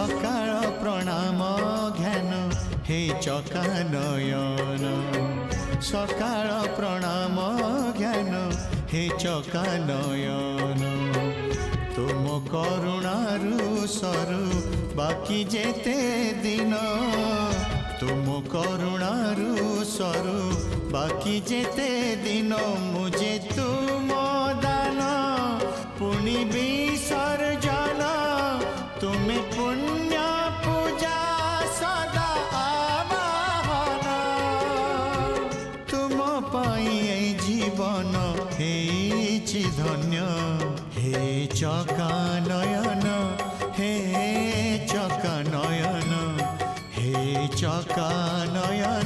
सकाळ प्रणाम ज्ञान हे चकानयन सकाळ प्रणाम ज्ञान हे चकानयन तुम करुणारु सरु बाकी जेते दिन तुम करुणारु सरु बाकी जेते दिन मुझे तुम दान पुनि विसर्जन तुम्हें पुण्य पूजा सदा आवाहन तुम पाई जीवन हेछि धन्य हे चकानयन हे चकानयन हे चकानयन